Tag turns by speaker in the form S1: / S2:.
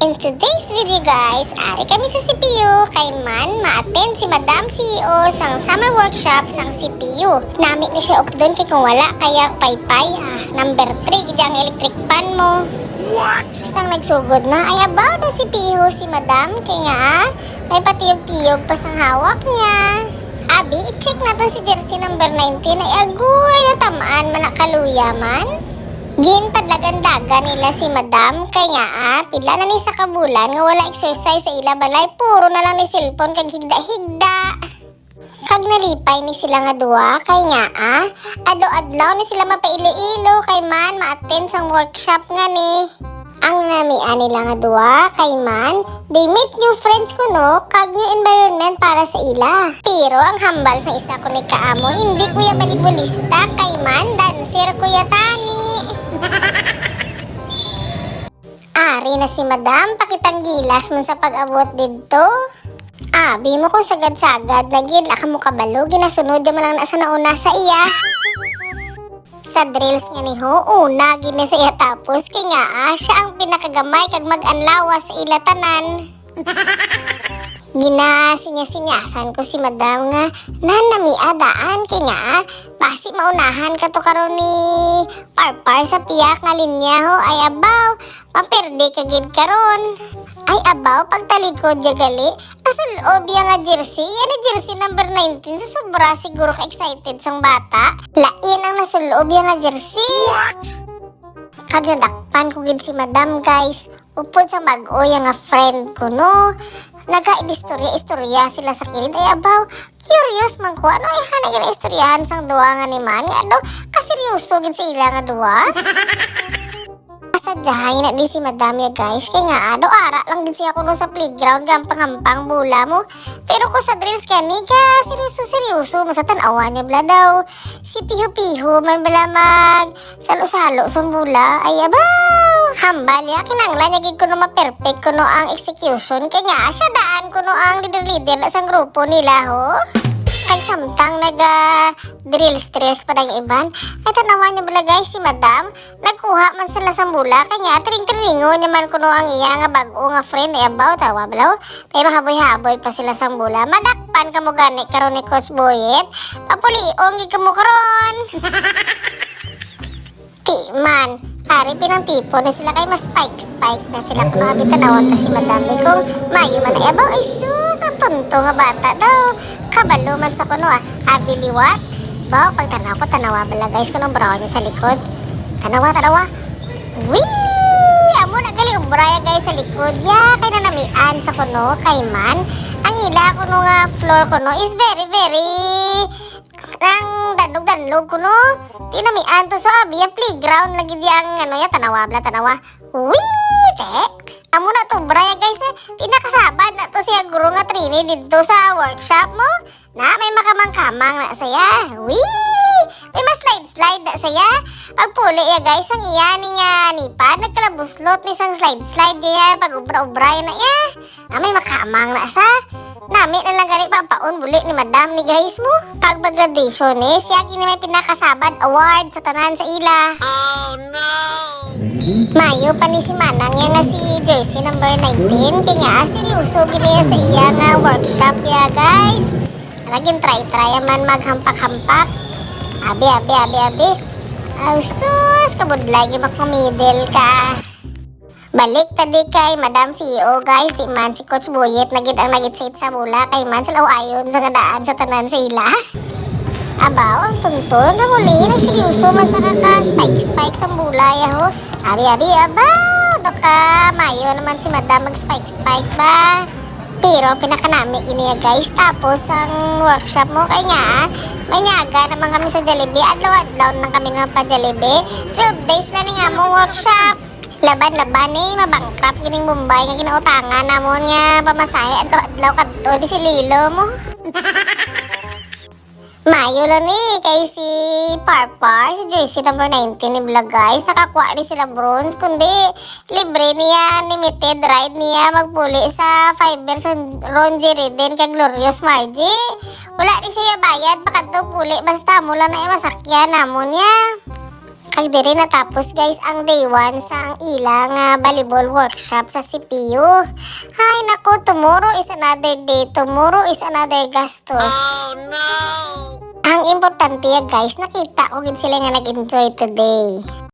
S1: In today's video guys, ari kami sa CPU kay man ma-attend si Madam CEO sang summer workshop sang CPU. Nami ni siya up doon kay kung wala kaya paypay number 3 gidang electric pan mo. What? Sang nagsugod na ay abaw na si Piho si Madam kay nga may patiyog-tiyog pa sang hawak niya. Abi, i-check natin si jersey number 19 ay agoy natamaan manakaluya man. Ginpadlagan-daga nila si Madam kay nga pila na ni sa kabulan nga wala exercise sa ila balay puro na lang ni cellphone kag higda-higda. Kag nalipay ni sila nga duwa kay nga adlaw-adlaw ni sila mapailo-ilo kay man ma-attend sang workshop nga ni. Ang namian nila nga duwa kay man they meet new friends kuno kag new environment para sa ila. Pero ang hambal sa isa ko ni kaamo hindi kuya balibulista kay man dancer kuya tani. Ari na si Madam pakitang gilas mo sa pag-abot dito. Abi mo kung sagad-sagad na gid ka mo kabalo ginasunod mo lang nasa nauna sa iya. Sa drills nga ni ho una gid sa iya tapos kay nga siya ang pinakagamay kag mag-anlawas sa ila tanan. Sinyasan ko si Madam nga nanamiadaan kay nga basi maunahan ka to karon ni parpar sa piyak nga linya ho ay abaw maperde ka gid karon. Ay abaw pagtalikod ya gali asulob ya nga jersey yan jersey number 19 sa sobra siguro ka excited sang bata lain ang nasulob ya nga jersey. Kag nadakpan ko gid si Madam guys upod sa mag-o nga friend ko no. Nagka-istorya sila sa kilid ay abaw curious man ko ano ay hanay nga istoryahan sang duwa nga ni man ano kaseryoso gid sa ila nga duwa. Sadyahay na di si Madam ya guys kay nga ara lang gid siya kuno sa playground gampang-hampang bula mo pero ko sa drills kani ka seryoso mo sa tan-awan niya bla daw si piho-piho man bala mag salo-salo sa bula ay abaw hambal ya kinanglan niya gid kuno ma-perfect kuno ang execution kay nga siya daan kuno ang leader sa grupo nila ho. Kag samtang drill stress pa yung iban ay tanawan niya bala guys si Madam nagkuha man sila sa bula kay nga tring-tringo niya man kuno ang iya nga bag-o nga friend ay abaw tawa balaw kay mahaboy-haboy pa sila sa bula madakpan kamo gani karon ni Coach Boyet papuliong gid kamo karon. Ti man ari pinang tipo na sila kay mas spike na sila kuno abi tanawon ta si Madam kung mayo man ay abaw ay sus ang tonto nga bata daw kabalo man sa kuno abi liwat baw pagtanaw ko tanawa bala guys kuno brown niya sa likod tanawa wee amo na gali ubraya guys sa likod ya kay nanamian sa kuno kay man ang ila kuno nga floor kuno is very ang danlog kuno tinamian to sa abi ang playground lagi diyang ano ya tanawa wee te amo na to braya guys pinakasabad na to siya guro nga training dito sa workshop mo na may makamang-kamang na saya wee may mas slide na saya pagpuli ya guys ang iya ni nga nipad nagkalabuslot ni sang slide ya pag ubra-ubra na ya may makamang na sa nami na lang gani papaon buli ni Madam ni guys mo pag graduation siya gini may pinakasabad award sa tanan sa ila. Oh no. Mayo pa ni si Manang yan nga si jersey number 19 kaya nga seryoso gini sa iya nga workshop ya guys laging try man maghampak-hampak abi sus kabudlay gi makumidel ka. Balik tadi kay Madam CEO guys di man si Coach Boyet nagid ang nagit-sit sa bula kay man sila ayon sa kadaan sa tanan sa ila. Abaw ang tuntun ang uli na seryoso man sa spike sa bula ya ho. Abi abaw doka mayo naman si Madam mag-spike ba. Pero pinakanami ini guys tapos ang workshop mo kay nga may nyaga naman kami sa Jollibee adlaw nang kami ng pa Jollibee 12 days na ni nga mong workshop laban mabangkrap gining Mumbai nga ginautangan namon nga pamasahe adlaw kadto di si Lilo mo. Mayo lang kay si Parpar si jersey number 19 ni vlog guys nakakuha rin sila bronze kundi libre niya limited ride niya magpuli sa fiber sa Ron Jeriden kay Glorious Margie wala rin siya bayad baka daw puli basta mo lang na masakyan namon niya. Kag diri natapos guys ang day 1 sa ang ilang volleyball workshop sa CPU. Ay nako, tomorrow is another day. Tomorrow is another gastos.
S2: Oh no!
S1: Ang importante guys, nakita ko gid sila nga nag-enjoy today.